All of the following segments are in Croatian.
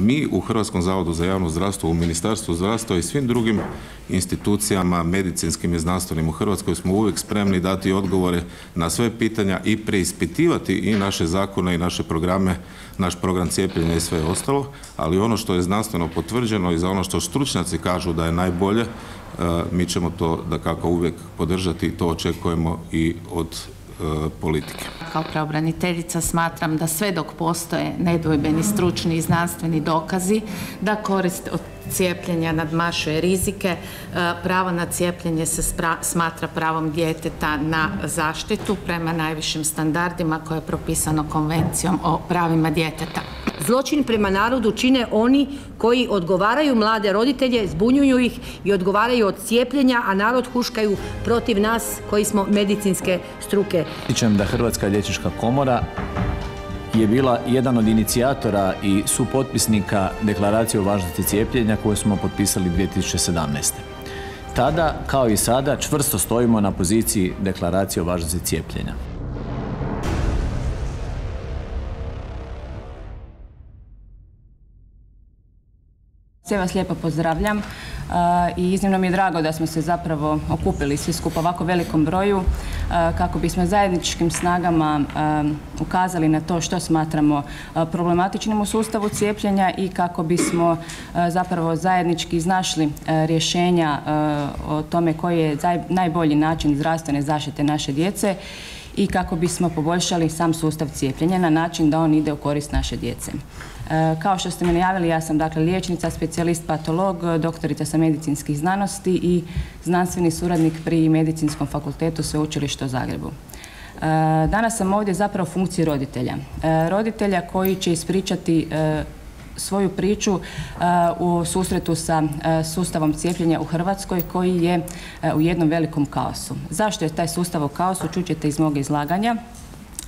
Mi u Hrvatskom zavodu za javno zdravstvo, u Ministarstvu zdravstva i svim drugim institucijama medicinskim i znanstvenim u Hrvatskoj smo uvijek spremni dati odgovore na sve pitanja i preispitivati i naše zakone i naše programe, naš program cijepljenja i sve ostalo, ali ono što je znanstveno potvrđeno i za ono što stručnjaci kažu da je najbolje, mi ćemo to dakako uvijek podržati i to očekujemo i od politike. Kao pravobraniteljica smatram da sve dok postoje nedvojbeni stručni i znanstveni dokazi da korist od cijepljenja nadmašuje rizike, pravo na cijepljenje se smatra pravom djeteta na zaštitu prema najvišim standardima koje je propisano Konvencijom o pravima djeteta. Zločin prema narodu čine oni koji odgovaraju mlade roditelje, zbunjuju ih i odgovaraju od cijepljenja, a narod huškaju protiv nas koji smo medicinske struke. Ističem da Hrvatska liječnička komora je bila jedan od inicijatora i supotpisnika Deklaracije o važnosti cijepljenja koju smo potpisali 2017. Tada, kao i sada, čvrsto stojimo na poziciji Deklaracije o važnosti cijepljenja. Sve vas lijepo pozdravljam i iznimno mi je drago da smo se zapravo okupili svi skupa ovako velikom broju kako bismo zajedničkim snagama ukazali na to što smatramo problematičnim u sustavu cijepljenja i kako bismo zapravo zajednički iznašli rješenja o tome koji je najbolji način zdravstvene zaštite naše djece i kako bismo poboljšali sam sustav cijepljenja na način da on ide u korist naše djece. Kao što ste me najavili, ja sam dakle liječnica, specijalist patolog, doktorica sa medicinskih znanosti i znanstveni suradnik pri Medicinskom fakultetu Sveučilišta u Zagrebu. Danas sam ovdje zapravo u funkciji roditelja. Roditelja koji će ispričati svoju priču u susretu sa sustavom cijepljenja u Hrvatskoj koji je u jednom velikom kaosu. Zašto je taj sustav u kaosu, čućete iz mog izlaganja.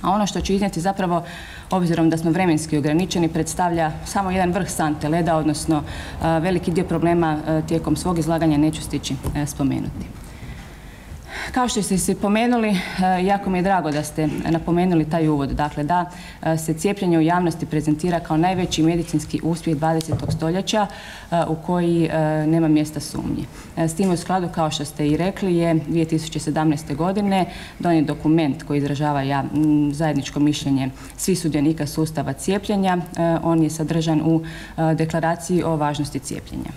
A ono što ću iznijeti zapravo, obzirom da smo vremenski ograničeni, predstavlja samo jedan vrh sante leda, odnosno veliki dio problema tijekom svog izlaganja neću stići spomenuti. Kao što ste se pomenuli, jako mi je drago da ste napomenuli taj uvod, dakle da se cijepljenje u javnosti prezentira kao najveći medicinski uspjeh 20. stoljeća u koji nema mjesta sumnji. S tim u skladu, kao što ste i rekli, je 2017. godine donijet dokument koji izražava zajedničko mišljenje svih sudionika sustava cijepljenja. On je sadržan u Deklaraciji o važnosti cijepljenja.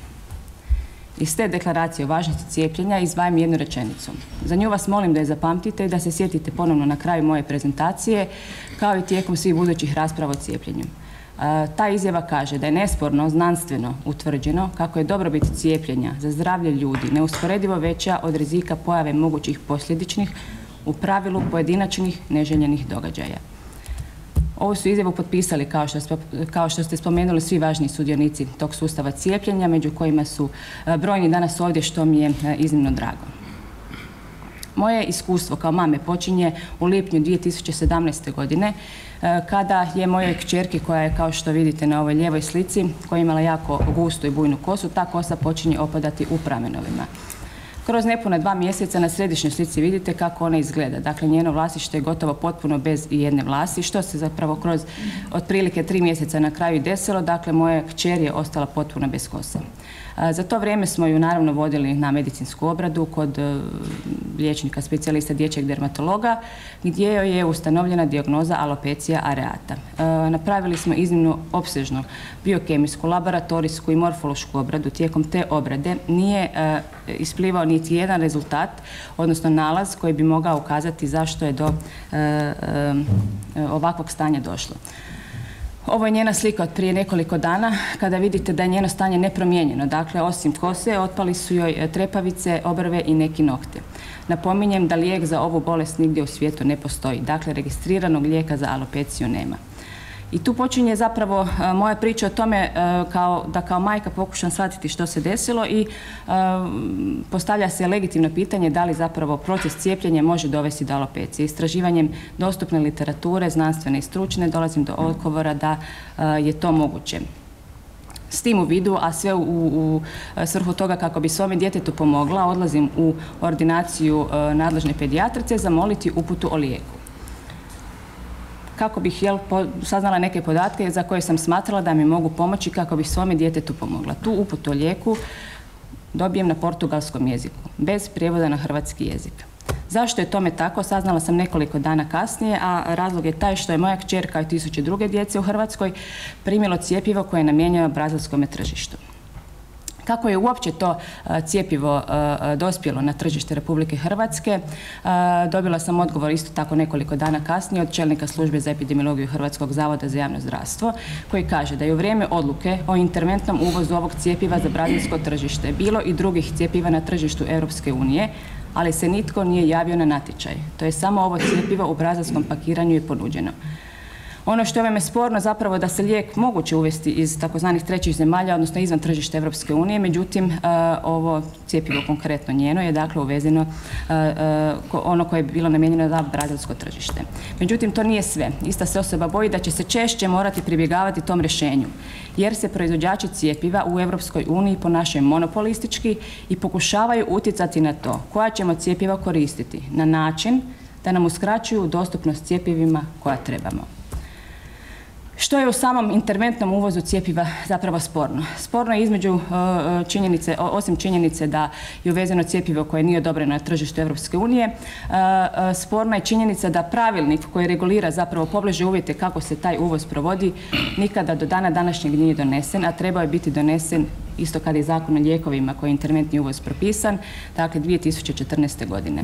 Iz te deklaracije o važnosti cijepljenja izdvajam jednu rečenicu. Za nju vas molim da je zapamtite i da se sjetite ponovno na kraju moje prezentacije, kao i tijekom svih budućih rasprava o cijepljenju. Ta izjava kaže da je nesporno, znanstveno utvrđeno kako je dobrobit cijepljenja za zdravlje ljudi neusporedivo veća od rizika pojave mogućih posljedičnih, u pravilu pojedinačnih neželjenih događaja. Ovu su izjavu potpisali, kao što ste spomenuli, svi važni sudionici tog sustava cijepljenja, među kojima su brojni danas ovdje, što mi je iznimno drago. Moje iskustvo kao mame počinje u lipnju 2017. godine, kada je mojoj kćerki, koja je, kao što vidite na ovoj lijevoj slici, koja je imala jako gustu i bujnu kosu, ta kosa počinje opadati u pramenovima. Kroz nepuna 2 mjeseca na središnjoj slici vidite kako ona izgleda. Dakle, njeno vlasništvo je gotovo potpuno bez ijedne vlasi, što se zapravo kroz otprilike 3 mjeseca na kraju desilo. Dakle, moja kćer je ostala potpuno bez kose. Za to vrijeme smo ju naravno vodili na medicinsku obradu kod liječnika specijalista dječjeg dermatologa, gdje joj je ustanovljena dijagnoza alopecia areata. Napravili smo iznimno opsežnu biokemijsku, laboratorijsku i morfološku obradu. Tijekom te obrade nije isplivao niti jedan rezultat, odnosno nalaz koji bi mogao ukazati zašto je do ovakvog stanja došlo. Ovo je njena slika od prije nekoliko dana, kada vidite da je njeno stanje nepromijenjeno. Dakle, osim kose, otpali su joj trepavice, obrve i neki nokte. Napominjem da lijek za ovu bolest nigdje u svijetu ne postoji. Dakle, registriranog lijeka za alopeciju nema. I tu počinje zapravo moja priča o tome da kao majka pokušam shvatiti što se desilo i postavlja se legitimno pitanje da li zapravo proces cijepljenja može dovesti do alopecije. Istraživanjem dostupne literature, znanstvene i stručne, dolazim do odgovora da je to moguće. S tim u vidu, a sve u svrhu toga kako bi svome djetetu pomogla, odlazim u ordinaciju nadležne pedijatrice zamoliti uputu o lijeku. kako bih saznala neke podatke za koje sam smatrala da mi mogu pomoći kako bih svome djetetu pomogla. Tu uputu o lijeku dobijem na portugalskom jeziku, bez prijevoda na hrvatski jezik. Zašto je tome tako, saznala sam nekoliko dana kasnije, a razlog je taj što je moja kćerka i 1000 druge djece u Hrvatskoj primilo cjepivo koje je namijenjeno brazilskom tržištu. Kako je uopće to cjepivo dospjelo na tržište Republike Hrvatske, dobila sam odgovor isto tako nekoliko dana kasnije od čelnika službe za epidemiologiju Hrvatskog zavoda za javno zdravstvo, koji kaže da je u vrijeme odluke o interventnom uvozu ovog cjepiva za brazilsko tržište bilo i drugih cjepiva na tržištu Europske unije, ali se nitko nije javio na natječaj. To je samo ovo cjepivo u brazilskom pakiranju je ponuđeno. Ono što je ovome sporno zapravo da se lijek moguće uvesti iz takozvanih trećih zemalja, odnosno izvan tržišta Europske unije, međutim ovo cjepivo konkretno njeno je dakle uvezeno ono koje je bilo namijenjeno za brazilsko tržište. Međutim, to nije sve. Ista se osoba boji da će se češće morati pribjegavati tom rješenju, jer se proizvođači cjepiva u Europskoj uniji ponašaju monopolistički i pokušavaju utjecati na to koja ćemo cjepiva koristiti na način da nam uskraćuju dostupnost cjepivima koja trebamo. Što je u samom interventnom uvozu cjepiva zapravo sporno? Sporno je između činjenice, osim činjenice da je uvezeno cjepivo koje nije odobreno na tržištu Europske unije, sporna je činjenica da pravilnik koji regulira zapravo pobliže uvjete kako se taj uvoz provodi nikada do dana današnjeg nije donesen, a trebao je biti donesen isto kada je Zakon o lijekovima koji je interventni uvoz propisan, dakle 2014. godine.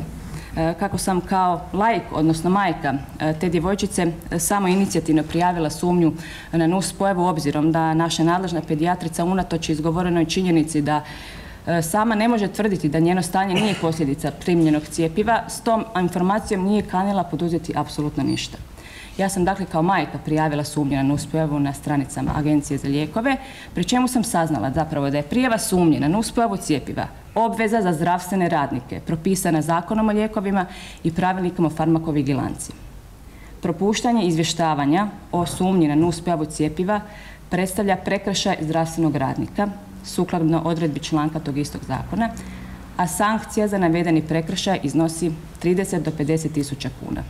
Kako sam kao laik, odnosno majka te djevojčice, samo inicijativno prijavila sumnju na nuspojavu obzirom da naša nadležna pedijatrica unatoč izgovorenoj činjenici da sama ne može tvrditi da njeno stanje nije posljedica primljenog cjepiva, s tom informacijom nije kanila poduzeti apsolutno ništa. Ja sam dakle kao majka prijavila sumnju na nuspojavu na stranicama Agencije za lijekove, pri čemu sam saznala zapravo da je prijava sumnje na nuspojavu cjepiva obveza za zdravstvene radnike propisana Zakonom o lijekovima i Pravilnikom o farmakovigilanciji. Propuštanje izvještavanja o sumnji na nuspojavu cjepiva predstavlja prekršaj zdravstvenog radnika sukladno odredbi članka tog istog zakona, a sankcija za navedeni prekršaj iznosi 30 do 50 tisuća kuna.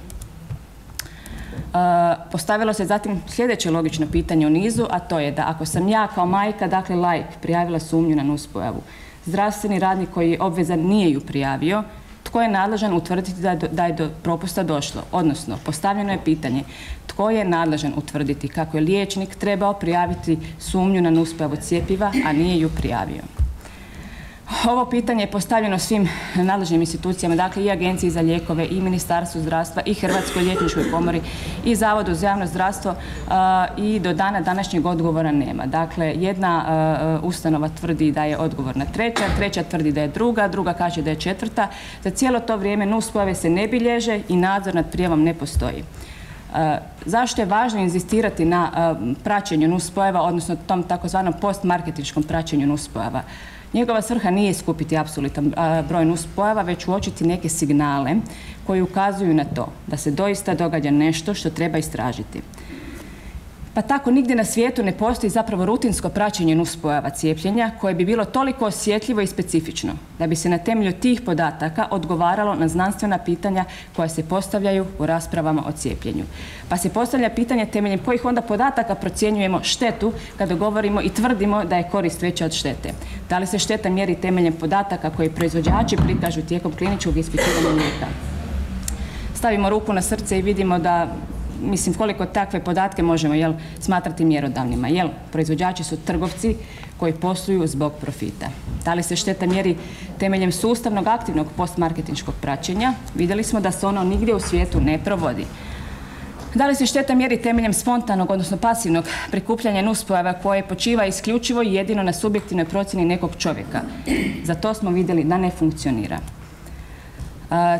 Postavilo se zatim sljedeće logično pitanje u nizu, a to je da ako sam ja kao majka, dakle laik, prijavila sumnju na nuspojavu, zdravstveni radnik koji je obvezan nije ju prijavio, tko je nadležan utvrditi da je do propusta došlo? Odnosno, postavljeno je pitanje tko je nadležan utvrditi kako je liječnik trebao prijaviti sumnju na nuspojavu cjepiva, a nije ju prijavio. Ovo pitanje je postavljeno svim nadležnim institucijama, dakle i Agenciji za lijekove, i Ministarstvu zdravstva, i Hrvatskoj liječničkoj komori, i Zavodu za javno zdravstvo i do dana današnjeg odgovora nema. Dakle, jedna ustanova tvrdi da je odgovorna treća tvrdi da je druga kaže da je četvrta. Za cijelo to vrijeme nuspojave se ne bilježe i nadzor nad prijavom ne postoji. Zašto je važno inzistirati na praćenju nuspojava, odnosno tom takozvanom postmarketinškom praćenju nuspojava? Njegova svrha nije skupiti apsolutan broj nuspojava, već uočiti neke signale koji ukazuju na to da se doista događa nešto što treba istražiti. Pa tako nigdje na svijetu ne postoji zapravo rutinsko praćenje nuspojava cijepljenja koje bi bilo toliko osjetljivo i specifično da bi se na temelju tih podataka odgovaralo na znanstvena pitanja koja se postavljaju u raspravama o cijepljenju. Pa se postavlja pitanje temeljem kojih onda podataka procjenjujemo štetu kada govorimo i tvrdimo da je korist veća od štete. Da li se šteta mjeri temeljem podataka koje proizvođači prikažu tijekom kliničkog ispitivanja lijeka? Stavimo ruku na srce i vidimo da koliko takve podatke možemo smatrati mjerodavnima. Proizvođači su trgovci koji posluju zbog profita. Da li se šteta mjeri temeljem sustavnog aktivnog postmarketinškog praćenja? Vidjeli smo da se ono nigdje u svijetu ne provodi. Da li se šteta mjeri temeljem spontanog, odnosno pasivnog prikupljanja nuspojava koje počiva isključivo i jedino na subjektivnoj procjeni nekog čovjeka? Za to smo vidjeli da ne funkcionira.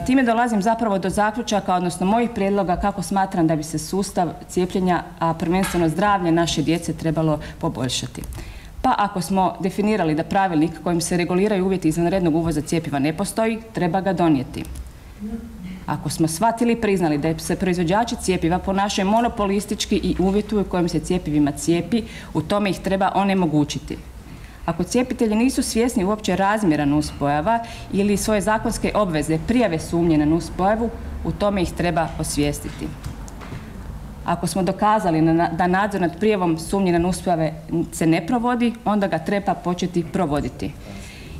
Time dolazim zapravo do zaključaka, odnosno mojih prijedloga kako smatram da bi se sustav cijepljenja, a prvenstveno zdravlje naše djece trebalo poboljšati. Pa ako smo definirali da pravilnik kojim se reguliraju uvjeti izvanrednog uvoza cjepiva ne postoji, treba ga donijeti. Ako smo shvatili i priznali da se proizvođači cjepiva ponašaju monopolistički i uvjetuju kojim se cjepivima cijepi, u tome ih treba onemogućiti. Ako cijepitelji nisu svjesni uopće razmjera nuspojava ili svoje zakonske obveze prijave sumnje na nuspojavu, u tome ih treba osvijestiti. Ako smo dokazali da nadzor nad prijavom sumnje na nuspojave se ne provodi, onda ga treba početi provoditi.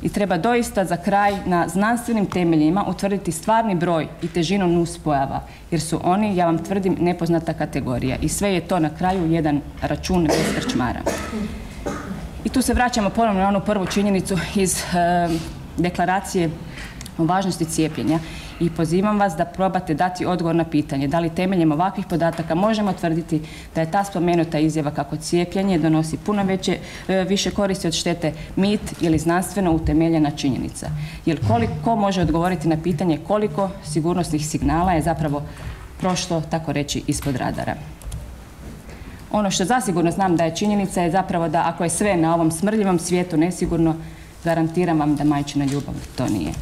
I treba doista za kraj na znanstvenim temeljima utvrditi stvarni broj i težinu nuspojava, jer su oni, ja vam tvrdim, nepoznata kategorija. I sve je to na kraju jedan račun bez krčmara. I tu se vraćamo ponovno na onu prvu činjenicu iz deklaracije o važnosti cijepljenja i pozivam vas da probate dati odgovor na pitanje da li temeljem ovakvih podataka možemo tvrditi da je ta spomenuta izjava kako cijepljenje donosi puno više koristi od štete mit ili znanstveno utemeljena činjenica. Jer koliko može odgovoriti na pitanje koliko sigurnosnih signala je zapravo prošlo, tako reći, ispod radara. Ono što zasigurno znam da je činjenica je zapravo da ako je sve na ovom smrdljivom svijetu nesigurno, garantiram vam da majčina ljubav to nije.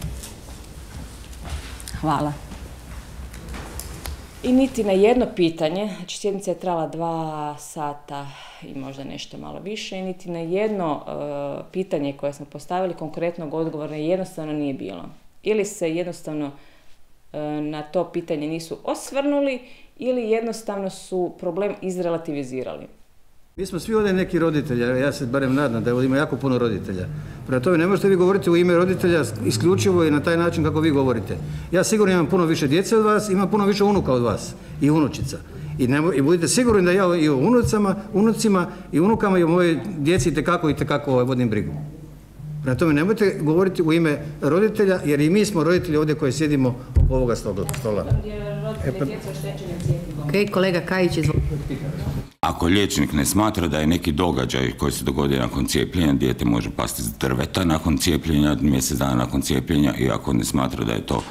Hvala. I niti na jedno pitanje, znači sjednica je trajala 2 sata i možda nešto malo više, i niti na jedno pitanje koje smo postavili konkretnog odgovora jednostavno nije bilo. Ili se jednostavno na to pitanje nisu osvrnuli ili jednostavno su problem izrelativizirali. Mi smo svi ovdje neki roditelji, ja se barem nadam da ovdje ima jako puno roditelja. Prema tome ne možete vi govoriti u ime roditelja isključivo i na taj način kako vi govorite. Ja sigurno imam puno više djece od vas, imam puno više unuka od vas i unučica. I budite sigurni da ja i o unucima i unukama i o mojoj djeci itekako vodim brigu. Prema tome nemojte govoriti u ime roditelja, jer i mi smo roditelji ovdje koji sjedimo oko ovoga stola. Ok, kolega Kajić, izvolite. Ako liječnik ne smatra da je neki događaj koji se dogodio nakon cijepljenja, dijete može pasti iz drveta nakon cijepljenja, mjesec dana nakon cijepljenja, i ako ne smatra da je to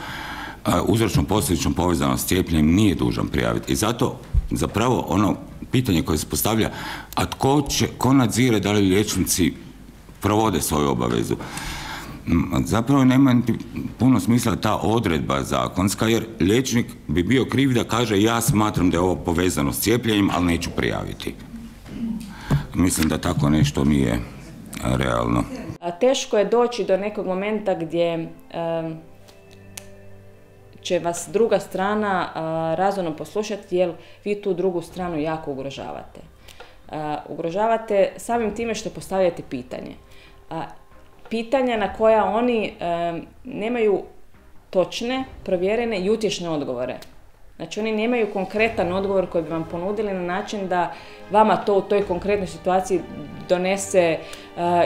uzročno-posljedično povezano s cijepljenjem, nije dužan prijaviti. I zato zapravo ono pitanje koje se postavlja, a tko nadzire da li liječnici provode svoju obavezu? Zapravo nema puno smisla ta odredba zakonska, jer liječnik bi bio kriv da kaže ja smatram da je ovo povezano s cijepljenjem, ali neću prijaviti. Mislim da tako nešto nije realno. Teško je doći do nekog momenta gdje će vas druga strana razumno poslušati, jer vi tu drugu stranu jako ugrožavate. Ugrožavate samim time što postavljate pitanje. Pitanja na koja oni nemaju točne, provjerene i utješne odgovore. Znači oni nemaju konkretan odgovor koji bi vam ponudili na način da vama to u toj konkretnoj situaciji donese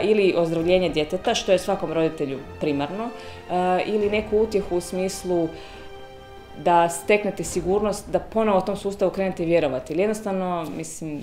ili ozdravljenje djeteta, što je svakom roditelju primarno, ili neku utjehu u smislu da steknete sigurnost da ponovo u tom sustavu krenete vjerovati. Ili jednostavno, mislim,